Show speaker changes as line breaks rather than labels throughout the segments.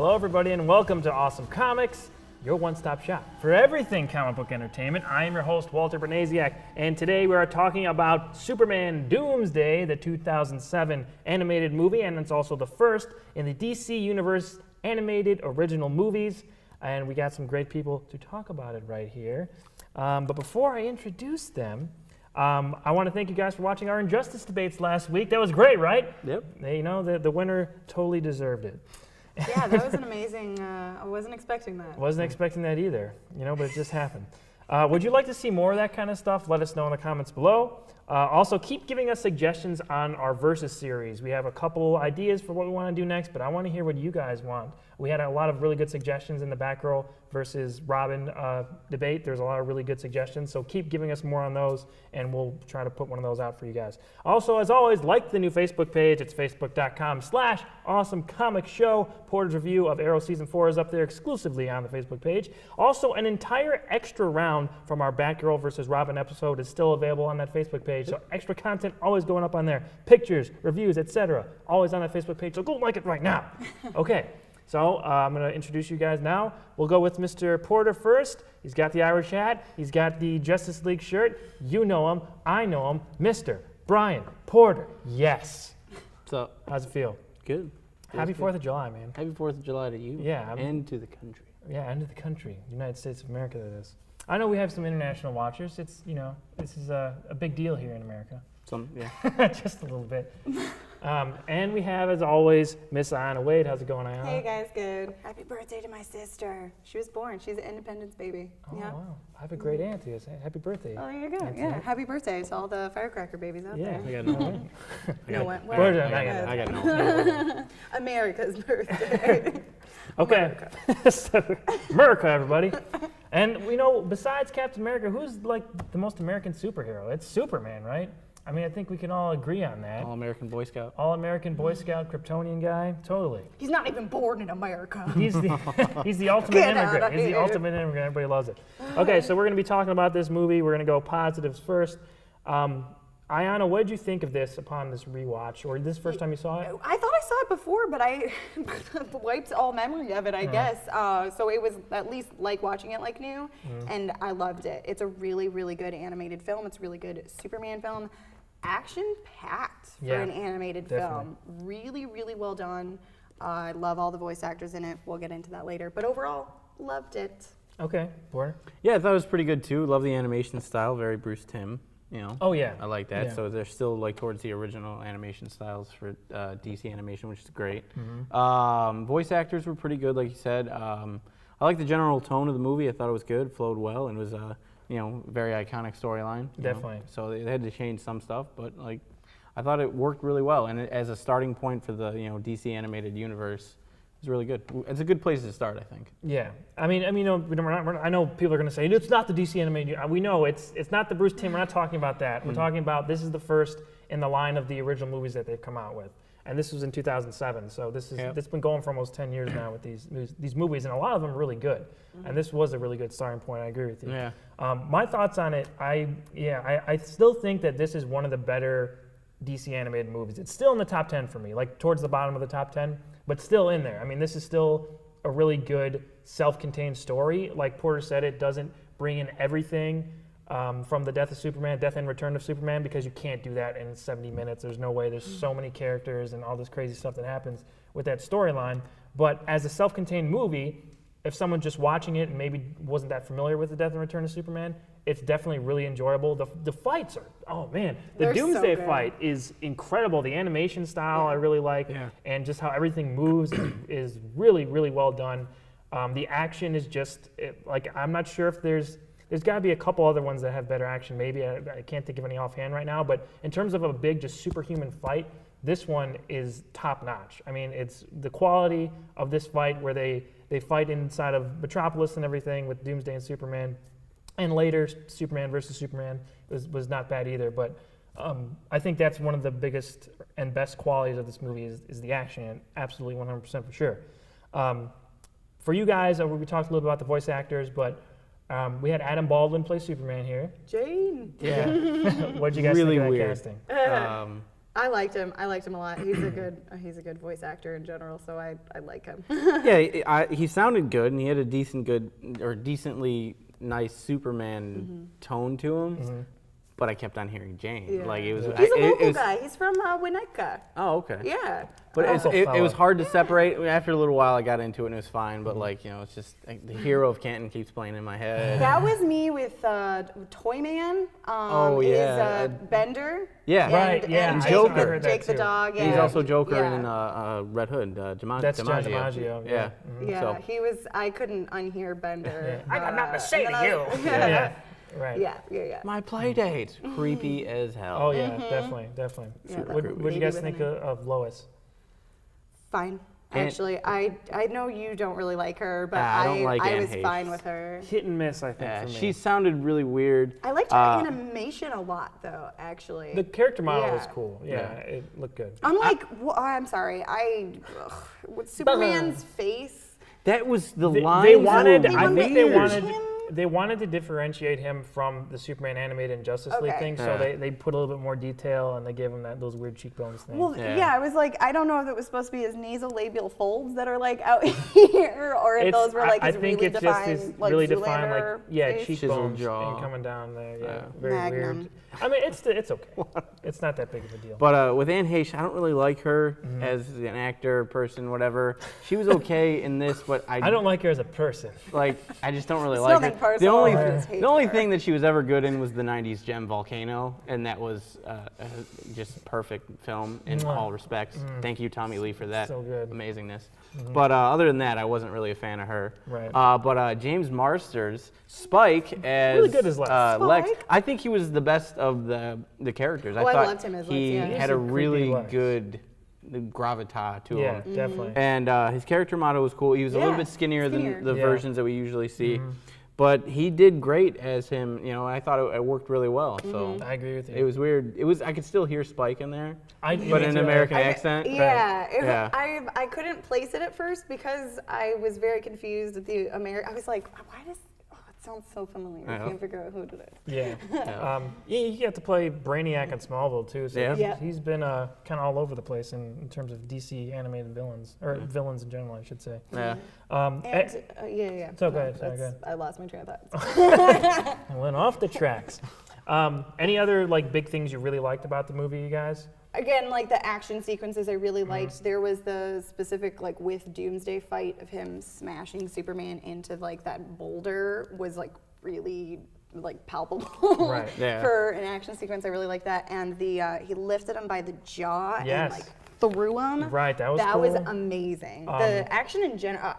Hello, everybody, and welcome to Awesome Comics, your one-stop shop for everything comic book entertainment. I am your host, Walter Bernasiak, and today we are talking about Superman Doomsday, the 2007 animated movie, and it's also the first in the DC Universe animated original movies, and we got some great people to talk about it right here. But before I introduce them, I want to thank you guys for watching our Injustice debates last week. That was great, right?
Yep.
You know, the winner totally deserved it.
Yeah, that was an amazing, I wasn't expecting that.
Wasn't expecting that either, you know, but it just happened. Would you like to see more of that kind of stuff? Let us know in the comments below. Also, keep giving us suggestions on our Versus series. We have a couple ideas for what we want to do next, but I want to hear what you guys want. We had a lot of really good suggestions in the Batgirl versus Robin debate. There's a lot of really good suggestions, so keep giving us more on those, and we'll try to put one of those out for you guys. Also, as always, like the new Facebook page. It's facebook.com/awesomecomicshow. Porter's review of Arrow Season 4 is up there exclusively on the Facebook page. Also, an entire extra round from our Batgirl versus Robin episode is still available on that Facebook page. So extra content always going up on there. Pictures, reviews, etc. Always on that Facebook page, so go like it right now. Okay. So I'm going to introduce you guys now. We'll go with Mr. Porter first. He's got the Irish hat. He's got the Justice League shirt. You know him. I know him. Mr. Bryan Porter. Yes.
What's up?
How's it feel?
Good.
Happy 4th of July, man.
Happy 4th of July to you.
Yeah.
And to the country.
Yeah, and to the country. United States of America, that is. I know we have some international watchers. It's, you know, this is a big deal here in America.
Yeah.
Just a little bit. And we have, as always, Miss Aiyanna Wade. How's it going, Aiyanna?
Hey guys, good. Happy birthday to my sister. She was born. She's an Independence baby.
Oh,
yeah.
wow. I have a great aunt who is. Happy birthday.
Oh, there you go.
That's
Yeah.
right.
Happy birthday to all the firecracker babies out
Yeah.
there.
I got no one.
No one.
I got no one.
America's birthday.
Okay. So, America, everybody. And we know, besides Captain America, who's like the most American superhero? It's Superman, right? I mean, I think we can all agree on that.
All-American Boy Scout.
All-American Boy Scout, Kryptonian guy, totally.
He's not even born in America.
He's the ultimate
Get outta
immigrant. He's the
here.
ultimate immigrant. Everybody loves it. Okay, so we're going to be talking about this movie. We're going to go positives first. Aiyanna, what did you think of this upon this rewatch, or this first time you saw it?
I thought I saw it before, but I wiped all memory of it, I guess. So it was at least like watching it like new, and I loved it. It's a really, really good animated film. It's a really good Superman film. Action-packed for an animated film. Really, really well done. I love all the voice actors in it. We'll get into that later. But overall, loved it.
Okay, Porter?
Yeah, I thought it was pretty good too. Love the animation style, very Bruce Timm. You know.
Oh, yeah.
I like that.
Yeah.
So they're still like towards the original animation styles for DC animation, which is great. Voice actors were pretty good, like you said. I like the general tone of the movie. I thought it was good, flowed well, and was you know, very iconic storyline.
Definitely.
So they had to change some stuff, but like, I thought it worked really well. And as a starting point for the DC animated universe, it's really good. It's a good place to start, I think.
Yeah, I mean, you know, I know people are going to say it's not the DC animated. We know it's not the Bruce Timm. We're not talking about that. We're talking about this is the first in the line of the original movies that they've come out with, and this was in 2007. So this is it's been going for almost 10 years now with these movies, and a lot of them are really good. And this was a really good starting point. I agree with you.
Yeah.
My thoughts on it, I still think that this is one of the better DC animated movies. It's still in the top 10 for me, like towards the bottom of the top 10, but still in there. I mean, this is still a really good self-contained story. Like Porter said, it doesn't bring in everything from the death and return of Superman, because you can't do that in 70 minutes. There's no way. There's so many characters and all this crazy stuff that happens with that storyline. But as a self-contained movie, if someone just watching it and maybe wasn't that familiar with the death and return of Superman, it's definitely really enjoyable. The fights are, oh man, the Doomsday fight is incredible. The animation style I really like, and just how everything moves is really, really well done. The action is just, like, I'm not sure if there's got to be a couple other ones that have better action. Maybe I can't think of any offhand right now, but in terms of a big, just superhuman fight, this one is top notch. I mean, it's the quality of this fight where they fight inside of Metropolis and everything with Doomsday and Superman. And later, Superman versus Superman was not bad either. But I think that's one of the biggest and best qualities of this movie is the action, and absolutely 100% for sure. For you guys, we talked a little bit about the voice actors, but we had Adam Baldwin play Superman here.
Jane.
Yeah. What did you guys
Really
think of that
weird.
casting?
I liked him a lot. He's a good voice actor in general, so I like him.
Yeah, he sounded good, and he had a decently nice Superman tone to him. But I kept on hearing Jane.
Yeah.
Like it was.
He's a local guy. He's from Winnetka.
Oh, okay.
Yeah.
But it was hard to separate. After a little while, I got into it and it was fine. But like it's just like, the hero of Canton keeps playing in my head.
That was me with Toyman. Is Bender.
Yeah.
Right,
And,
yeah,
And
I
Jake,
heard
the,
that
Jake the
too.
dog. Yeah.
He's also Joker
Yeah.
in Red Hood.
That's John DiMaggio.
Yeah.
Yeah,
So,
he was. I couldn't unhear Bender.
I got nothing to say
and
to
then
you.
I was-
Yeah. Right.
Yeah.
my play date, creepy as hell.
Oh yeah, definitely.
Yeah,
What
that
do you
baby
guys
with
think
an
of Lois?
Fine.
And-
Actually, I know you don't really like her, but
I don't like
I
Anne
was
Hayes.
fine with her.
Hit and miss, I think.
Yeah,
for me.
she sounded really weird.
I liked her animation a lot, though. Actually,
The character model was
Yeah.
cool. Yeah, it looked good.
unlike I'm sorry, with Superman's face.
That was the
They
line.
wanted.
They
I
wanted
think they
to
wanted.
him-
They wanted to differentiate him from the Superman animated and Justice League
Okay.
thing, so
Yeah.
they put a little bit more detail and they gave him those weird cheekbones things.
Well,
Yeah.
yeah. I was like, I don't know if it was supposed to be his nasolabial folds that are like out here, or if those were like
I
his
think
really
it's
defined,
just his
like
really defined,
Zoolander
like
face.
cheekbones
jaw.
and coming down there. Yeah,
Yeah.
very
Magnum.
weird. I mean, it's okay. It's not that big of a deal.
But with Anne Heche, I don't really like her
Mm-hmm.
as an actor, person, whatever. She was okay in this, but
I don't like her as a person.
I just don't really
It's
like
nothing
her.
personal, I just hate
The only
her.
thing that she was ever good in was the '90s gem Volcano, and that was just perfect film in
Mwah.
all respects. Thank you, Tommy Lee, for that
So good.
amazingness. But other than that, I wasn't really a fan of her.
Right.
But James Marsters, Spike as
Really good as Lex.
Lex,
Spike?
I think he was the best of the characters.
Oh, I
thought
loved him as Lex,
he
yeah.
had
He's
a
a creepy
really
Lex.
good gravitas to
Yeah,
him.
definitely.
And his character model was cool. He was a little
Yeah,
bit skinnier
skinnier.
than the
Yeah.
versions that we usually see. But he did great as him, and I thought it worked really well. So
I agree with you.
it was weird. I could still hear Spike in there,
I-
but
me
in
too.
an American
I-
accent.
Yeah,
Yeah.
I couldn't place it at first because I was very confused at the American. I was like, why does it sounds so familiar? I
Yeah.
can't figure out who did it.
Yeah. You get to play Brainiac in Smallville too, so
Yeah.
Yeah.
he's been kind of all over the place in terms of DC animated villains, or villains in general, I should say.
Yeah.
And yeah.
So go ahead, sorry, go
That's-
ahead.
I lost my train of thought.
I went off the tracks. Any other big things you really liked about the movie, you guys?
Again, like the action sequences I really liked. There was the specific with Doomsday fight of him smashing Superman into that boulder was really palpable
Right.
Yeah.
for an action sequence. I really like that. And the he lifted him by the jaw
Yes.
and threw him.
Right, that was
That
cool.
was amazing. The action in general,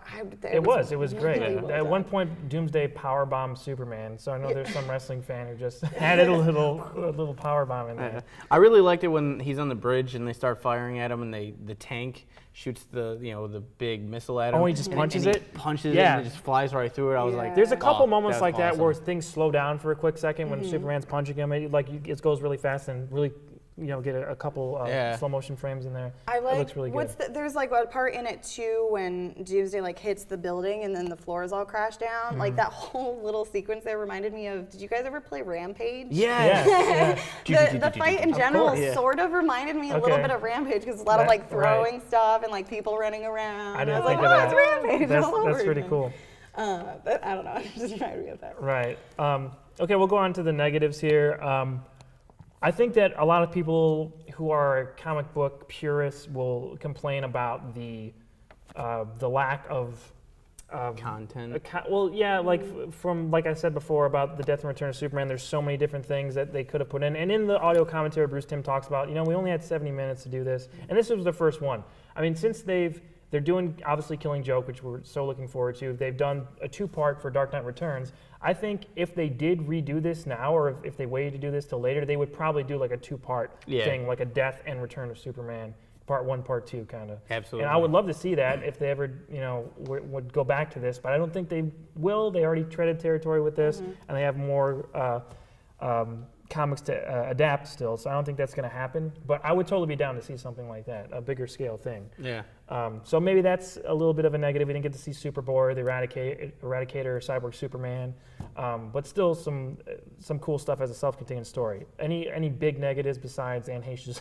It was great.
really well
At one
done.
point, Doomsday powerbombed Superman. So I know there's some wrestling fan who just added a little power bomb in there.
Yeah. I really liked it when he's on the bridge and they start firing at him, and the tank shoots the big missile at him.
Oh, he just
and
punches
and
it?
He punches
Yeah.
it and it just flies right through it. I was like,
There's a couple
"Oh,
moments
that's
like that where
awesome."
things slow down for a quick second when Superman's punching him. It goes really fast and really, get a couple slow motion frames in there.
I like.
It looks really good.
There's a part in it too when Doomsday hits the building and then the floors all crash down. That whole little sequence there reminded me of. Did you guys ever play Rampage?
Yeah.
The fight in general
course. Yeah.
sort of remanded me a little
Okay.
bit of Rampage because a lot of
Right.
throwing stuff and people running around.
I didn't
was
think
like,
of
oh,
that.
it's Rampage all over
That's pretty
again.
cool.
I don't know. It just reminded me of that.
Right. Okay, we'll go on to the negatives here. I think that a lot of people who are comic book purists will complain about the lack of
Content.
from like I said before about the Death and Return of Superman. There's so many different things that they could have put in, and in the audio commentary, Bruce Timm talks about we only had 70 minutes to do this, and this was the first one. I mean, since they're doing obviously Killing Joke, which we're so looking forward to. They've done a 2-part for Dark Knight Returns. I think if they did redo this now, or if they waited to do this till later, they would probably do a 2-part thing, like a Death and Return of Superman, Part 1, Part 2, kind of.
Absolutely.
And I would love to see that if they ever, would go back to this, but I don't think they will. They already treaded territory with this, and they have more comics to adapt still, so I don't think that's going to happen. But I would totally be down to see something like that, a bigger scale thing.
Yeah.
So maybe that's a little bit of a negative. We didn't get to see Superboy, the Eradicator, Cyborg Superman, but still some cool stuff as a self-contained story. Any big negatives besides Anne Heche's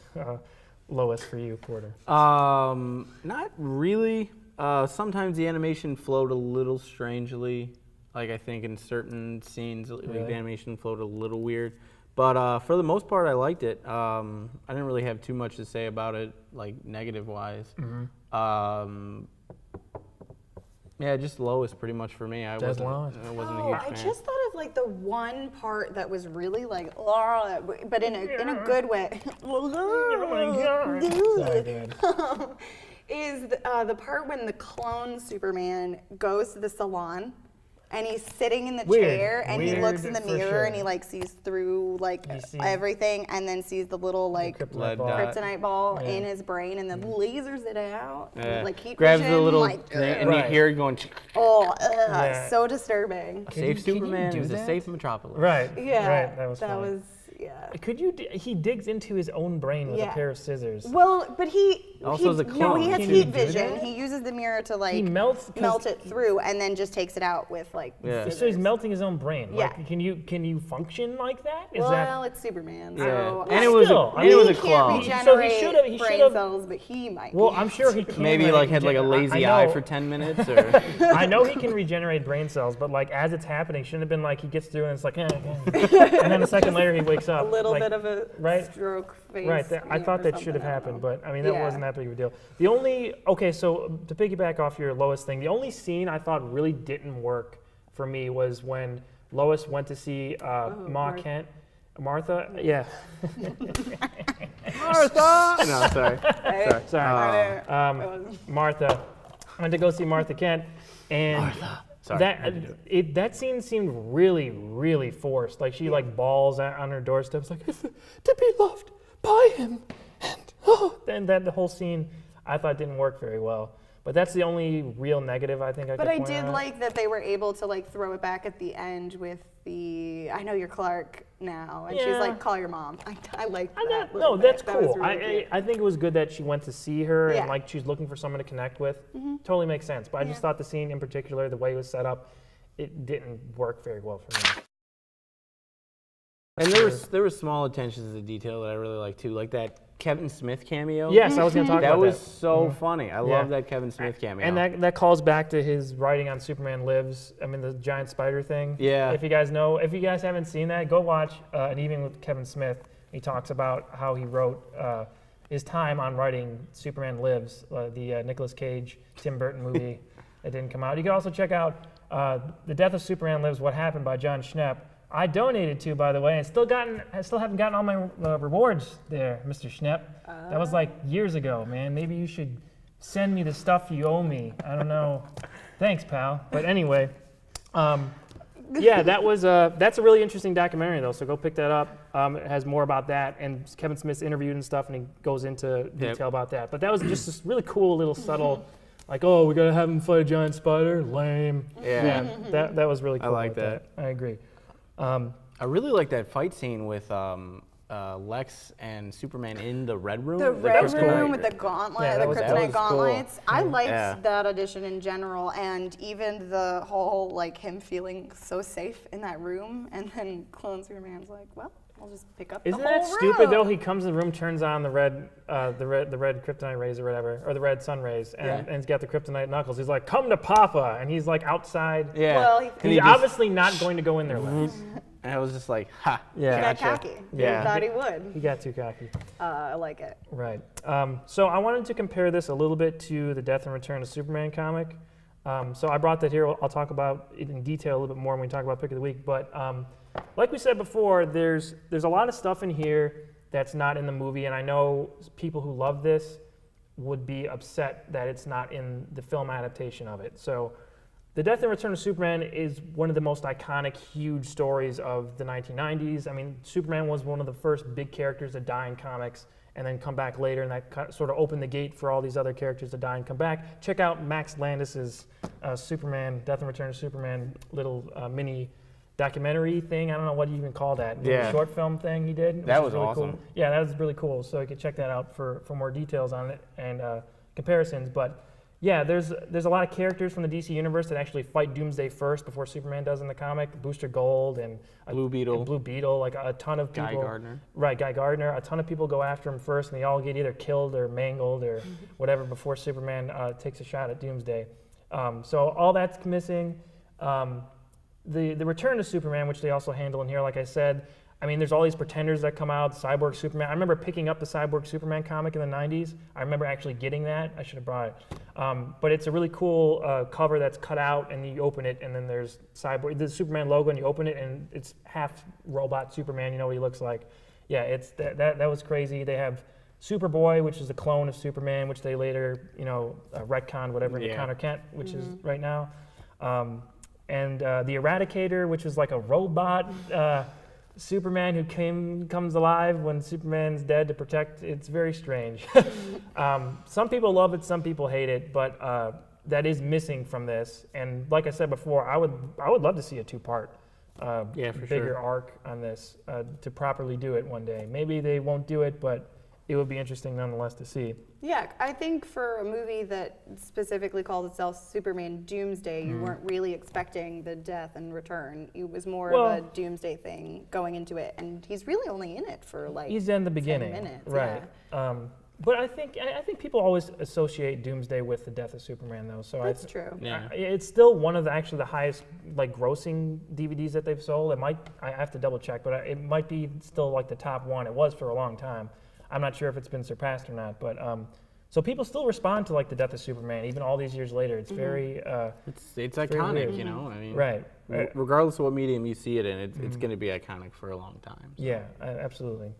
lowest for you, Porter?
Not really. Sometimes the animation flowed a little strangely. Like I think in certain scenes, the animation flowed a little weird. But for the most part, I liked it. I didn't really have too much to say about it, like negative-wise. Yeah, just lowest pretty much for me. I wasn't a huge fan.
I just thought of like the one part that was really like, but in a good way.
Oh my God. Sorry, dude.
Is the part when the clone Superman goes to the salon and he's sitting in the chair and he looks in the mirror and he like sees through like everything and then sees the little like kryptonite ball in his brain and then lasers it out. Like heat
grabs
vision,
the little
like,
thing and you hear it going.
So disturbing.
Safe Superman is a safe metropolis.
Right.
Yeah.
Right. That was
that
funny.
was yeah.
Could you? He digs into his own brain with a pair of scissors.
Well, but he
also is a clone.
he has
Can
heat
he do
vision.
that?
He uses the mirror to like
He melts
it through and then just takes it out with like scissors.
So he's melting his own brain.
Yeah.
Like, can you function like that? Is
well, it's Superman, so
and it was a clone.
He
So
can't
he
regenerate
he
brain
should've-
cells, but he might.
Well, I'm sure he can.
Maybe like had like a lazy eye for 10 minutes or.
I know he can regenerate brain cells, but like as it's happening, shouldn't have been like he gets through and it's like, and then a second later he wakes up.
a little
like,
bit of a stroke face.
Right. I thought that should have happened, but I mean that wasn't that big of a deal. The only so to piggyback off your Lois thing, the only scene I thought really didn't work for me was when Lois went to see Martha. Yeah.
Martha. No, sorry.
Sorry. Martha went to go see Martha Kent, and that scene seemed really, really forced. Like she like bawls on her doorstep, like to be loved by him, and that the whole scene I thought didn't work very well. But that's the only real negative I think I could point out.
But I did like that they were able to like throw it back at the end with the I know you're Clark now, and she's like, call your mom. I like that.
No, that's
that
cool.
Really
I think it was good that she went to see her and like she's looking for someone to connect with. Totally makes sense. But I just thought the scene in particular, the way it was set up, it didn't work very well for me.
And there were small attentions to detail that I really liked too, like that Kevin Smith cameo.
Yes, I was going to talk about that.
That was so funny. I love that Kevin Smith cameo.
And that calls back to his writing on Superman Lives. I mean, the giant spider thing.
Yeah.
If you guys haven't seen that, go watch An Evening with Kevin Smith. He talks about how he wrote his time on writing Superman Lives, the Nicolas Cage, Tim Burton movie that didn't come out. You can also check out The Death of Superman Lives, What Happened by John Schnepp. I donated to, by the way, and I still haven't gotten all my rewards there, Mr. Schnepp. That was like years ago, man. Maybe you should send me the stuff you owe me. I don't know. Thanks, pal. But anyway, that's a really interesting documentary, though. So go pick that up. It has more about that, and Kevin Smith's interviewed and stuff, and he goes into detail about that. But that was just this really cool little subtle. Like, oh, we gotta have him fight a giant spider. Lame. Yeah. That was really cool.
I like that.
I agree.
I really like that fight scene with Lex and Superman in the Red Room.
The Red Room with the gauntlet, the kryptonite gauntlets.
Cool.
I liked that addition in general, and even the whole like him feeling so safe in that room, and then Clone Superman's like, well, I'll just pick up.
Isn't
the whole
that stupid
room.
though? He comes in the room, turns on the red kryptonite rays or whatever, or the red sun rays, and he's got the kryptonite knuckles. He's like, "Come to Papa," and he's like outside.
Yeah.
Well,
he's obviously not going to go in there. Lex.
And I was just like, ha.
Yeah.
Gotcha.
Cocky.
Yeah.
He thought he would.
He got too cocky.
I like it.
Right. So I wanted to compare this a little bit to the Death and Return of Superman comic. So I brought that here. I'll talk about it in detail a little bit more when we talk about Pick of the Week. But like we said before, there's a lot of stuff in here that's not in the movie, and I know people who love this would be upset that it's not in the film adaptation of it. So The Death and Return of Superman is one of the most iconic, huge stories of the 1990s. I mean, Superman was one of the first big characters to die in comics and then come back later, and that sort of opened the gate for all these other characters to die and come back. Check out Max Landis's Superman, Death and Return of Superman little mini documentary thing. I don't know what you even call that. Short film thing he did.
That was
really
awesome.
Cool. Yeah, that was really cool. So you can check that out for more details on it and comparisons. But Yeah, there's a lot of characters from the DC universe that actually fight Doomsday first before Superman does in the comic. Booster Gold and
Blue Beetle,
like a ton of people.
Guy Gardner.
Right, Guy Gardner. A ton of people go after him first, and they all get either killed or mangled or whatever before Superman takes a shot at Doomsday. So all that's missing. The return to Superman, which they also handle in here, like I said. I mean, there's all these pretenders that come out, Cyborg Superman. I remember picking up the Cyborg Superman comic in the 90s. I remember actually getting that. I should have brought it. But it's a really cool cover that's cut out, and you open it, and then there's Cyborg, the Superman logo, and you open it, and it's half robot Superman. You know what he looks like. Yeah, it's that was crazy. They have Superboy, which is a clone of Superman, which they later, retconned, whatever, into Connor Kent, which is right now. And the Eradicator, which is like a robot Superman who comes alive when Superman's dead to protect. It's very strange. Some people love it, some people hate it, but that is missing from this. And like I said before, I would love to see a two-part bigger arc on this to properly do it one day. Maybe they won't do it, but it would be interesting nonetheless to see.
Yeah, I think for a movie that specifically called itself Superman Doomsday, you weren't really expecting the death and return. It was more of a Doomsday thing going into it, and he's really only in it for like
he's in the
10
beginning,
minutes.
right?
Yeah.
But I think people always associate Doomsday with the death of Superman, though. So
That's true.
Yeah.
It's still one of the highest like grossing DVDs that they've sold. I have to double check, but it might be still like the top one. It was for a long time. I'm not sure if it's been surpassed or not, but so people still respond to like the death of Superman even all these years later. It's very
it's iconic,
weird.
you know. I mean,
right.
Regardless of what medium you see it in, it's going to be iconic for a long time. So.
Yeah, absolutely.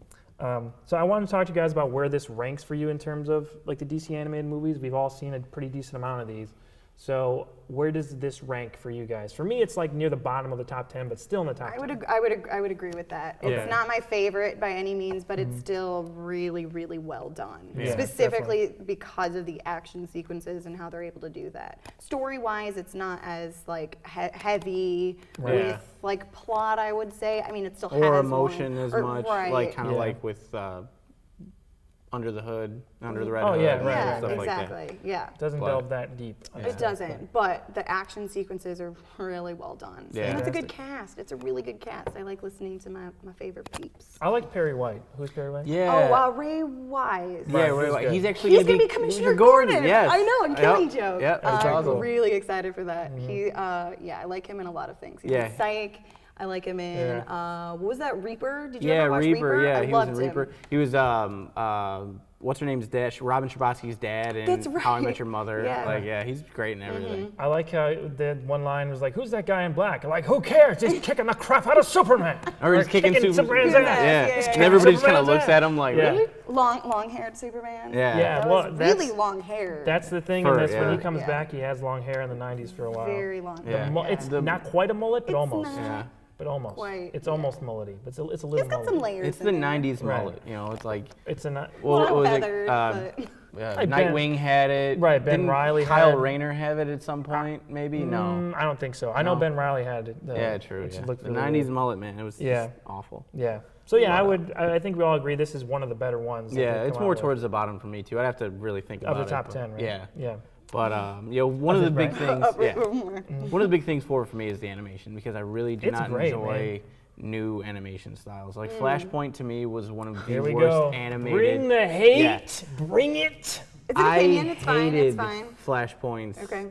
So I wanted to talk to you guys about where this ranks for you in terms of like the DC animated movies. We've all seen a pretty decent amount of these. So where does this rank for you guys? For me, it's like near the bottom of the top 10, but still in the top 10.
I would agree with that.
Okay.
It's not my favorite by any means, but it's still really, really well done.
Yeah,
Specifically because of the action sequences and how they're able to do that. Story-wise, it's not as like heavy with like plot, I would say. I mean, it still has
or emotion
one,
as
or,
much,
right.
like kind of like with Under the Hood, Under the Red
Oh,
Hood,
yeah,
and
right,
stuff like that.
exactly. Yeah.
It doesn't delve that deep.
It doesn't, but the action sequences are really well done.
Yeah.
And it's a good cast. It's a really good cast. I like listening to my favorite peeps.
I like Perry White. Who's Perry White?
Yeah.
Oh, Ray Wise.
Yeah,
Right,
Ray White.
good.
He's actually
He's
going to
be Commissioner Gordon.
Yes.
I know, and Killing
Yep.
Joke.
Yeah, that's
I'm
awesome.
really excited for that. He, I like him in a lot of things. He's in Psych. I like him in, what was that, Reaper? Did you ever watch Reaper?
Yeah,
I
he was
loved
in Reaper.
him.
He was, what's her name's dad? Robin Scherbatsky's dad in
That's
How I
right.
Met Your Mother.
Yeah.
Like, yeah, he's great in everything.
I like how the one line was like, "Who's that guy in black?" I'm like, "Who cares? He's kicking the crap out of Superman."
Or he's kicking
Superman's
Superman's
ass.
Yeah.
Yeah.
And everybody just kind of
Superman's
looks
ass.
at him like,
Yeah.
really?
Long-haired Superman.
Yeah.
Yeah,
That
well,
was
that's
really long hair.
That's the thing
Fur,
in this. When
yeah.
he comes
Yeah.
back, he has long hair in the 90s for a while.
very long
Yeah.
hair.
It's not quite a mullet, but
It's
almost.
not.
Yeah.
But almost.
Quite,
It's
yeah.
almost mullety. It's a little
He's got some
mullety.
layers
It's
in
the
there.
90s
Right.
mullet, you know, it's like,
It's a
what was it?
feathered, but-
Like Ben-
Nightwing had it.
Right, Ben
Didn't
Reilly
Kyle
had-
Rayner have it at some point, maybe? No.
I don't think so. I know
No.
Ben Riley had it.
Yeah, true.
Which
Yeah.
looked
The
really
90s
weird.
mullet, man, it was
Yeah.
just awful.
Yeah. So yeah, I think we all agree this is one of the better ones. that
Yeah,
they've
it's
come
more
out with.
towards the bottom for me, too. I'd have to really think
Of
about
the
it.
top
but-
10, right?
Yeah.
Yeah.
But one of the big things, yeah,
Mm-hmm.
one of the big things for me is the animation because I really do
It's
not
great,
enjoy new animation styles. Like Flashpoint to me was one of the
Here we
worst
go.
animated.
Bring the hate.
Yeah.
Bring it.
It's an opinion. It's fine.
hated
It's fine.
Flashpoint's
Okay.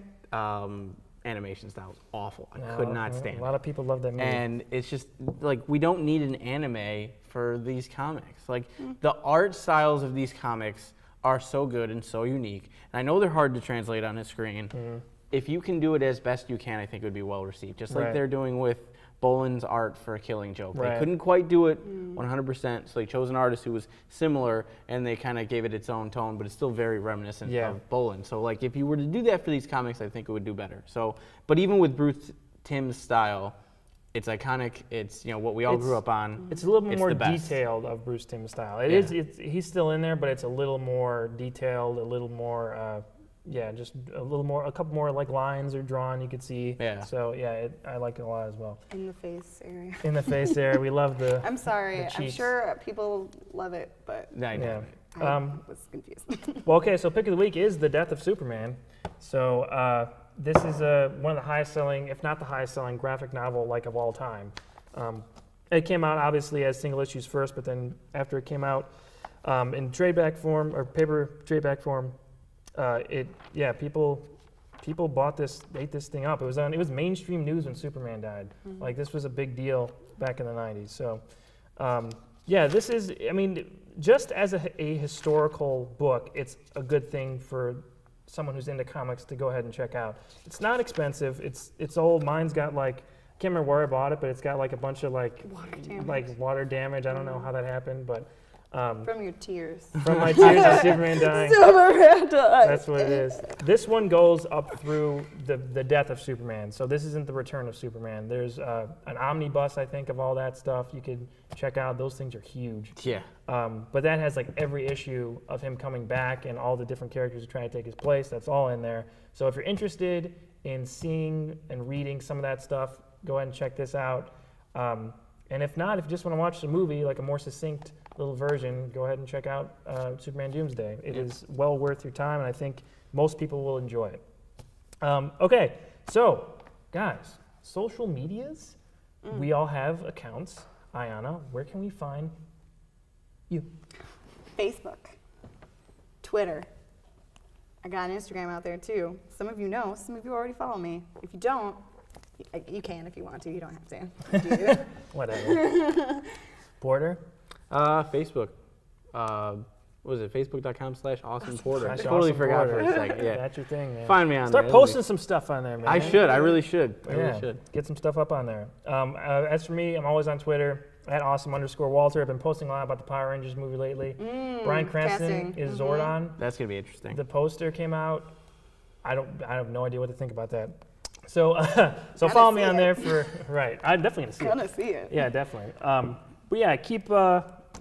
animation style. It was awful. I could not stand
A lot of people love that movie.
and it's just like we don't need an anime for these comics. Like the art styles of these comics are so good and so unique. And I know they're hard to translate on a screen. If you can do it as best you can, I think it would be well received. Just like
Right.
they're doing with Boland's art for Killing Joke.
Right.
They couldn't quite do it 100%, so they chose an artist who was similar and they kind of gave it its own tone, but it's still very reminiscent
Yeah.
of Boland. So like if you were to do that for these comics, I think it would do better. So, but even with Bruce Timm's style, it's iconic. It's what we all grew up on.
It's a little bit more
the best.
detailed of Bruce Timm's style.
Yeah.
He's still in there, but it's a little more detailed, a little more, just a little more, a couple more like lines are drawn. You could see.
Yeah.
So yeah, I like it a lot as well.
In the face area.
In the face there, we love the.
I'm sorry.
The
I'm
cheeks.
sure people love it, but
I know.
Yeah.
I was confused.
Well, okay. So pick of the week is the death of Superman. So this is one of the highest selling, if not the highest selling, graphic novel like of all time. It came out obviously as single issues first, but then after it came out in tradeback form or paper tradeback form, people bought this, ate this thing up. It was mainstream news when Superman died. Like this was a big deal back in the 90s. So this is, I mean, just as a historical book, it's a good thing for someone who's into comics to go ahead and check out. It's not expensive. It's old. Mine's got like, I can't remember where I bought it, but it's got like a bunch of like water damage. I don't know how that happened, but
from your tears.
From my tears of Superman dying.
Superman died.
That's what it is. This one goes up through the death of Superman. So this isn't the return of Superman. There's an omnibus, I think, of all that stuff you could check out. Those things are huge.
Yeah.
But that has like every issue of him coming back and all the different characters who try to take his place. That's all in there. So if you're interested in seeing and reading some of that stuff, go ahead and check this out. And if not, if you just want to watch the movie, like a more succinct little version, go ahead and check out Superman Doomsday. It is well worth your time, and I think most people will enjoy it. Okay, so guys, social medias. We all have accounts. Aiyanna, where can we find you?
Facebook, Twitter. I got an Instagram out there too. Some of you know, some of you already follow me. If you don't, you can if you want to. You don't have to.
Whatever. Porter?
Facebook. What was it? Facebook.com/AwesomePorter. I
Slash
totally
Awesome
forgot
Porter.
for a second. Yeah.
That's your thing, man.
Find me on
Start
there.
posting some stuff on there, man.
I should. I really should. I really should.
Get some stuff up on there. As for me, I'm always on Twitter at @awesome_Walter. I've been posting a lot about the Power Rangers movie lately. Bryan Cranston is Zordon.
That's gonna be interesting.
The poster came out. I have no idea what to think about that. So follow me on there for right. I'm definitely
Gonna see it.
Yeah, definitely. But yeah,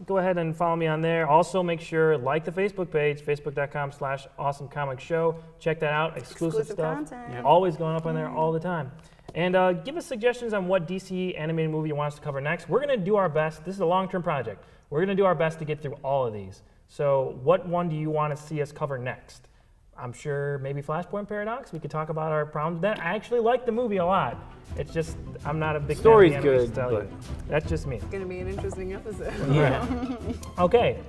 go ahead and follow me on there. Also, make sure like the Facebook page, facebook.com/awesomecomicshow. Check that out. Exclusive stuff.
Content.
Yep.
Always going up on there all the time. And give us suggestions on what DC animated movie you want us to cover next. We're gonna do our best. This is a long-term project. We're gonna do our best to get through all of these. So, what one do you want to see us cover next? I'm sure maybe Flashpoint Paradox. We could talk about our problems with that. I actually like the movie a lot. It's just I'm not a big
Story's
fan of the animation
good,
to tell you.
but-
That's just me.
It's gonna be an interesting episode.
Yeah. Okay.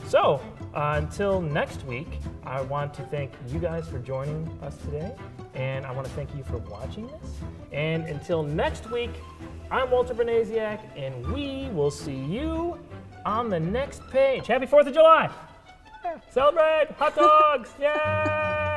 So until next week, I want to thank you guys for joining us today, and I want to thank you for watching this. And until next week, I'm Walter Bernasiak, and we will see you on the next page. Happy 4th of July! Celebrate! Hot dogs! Yay!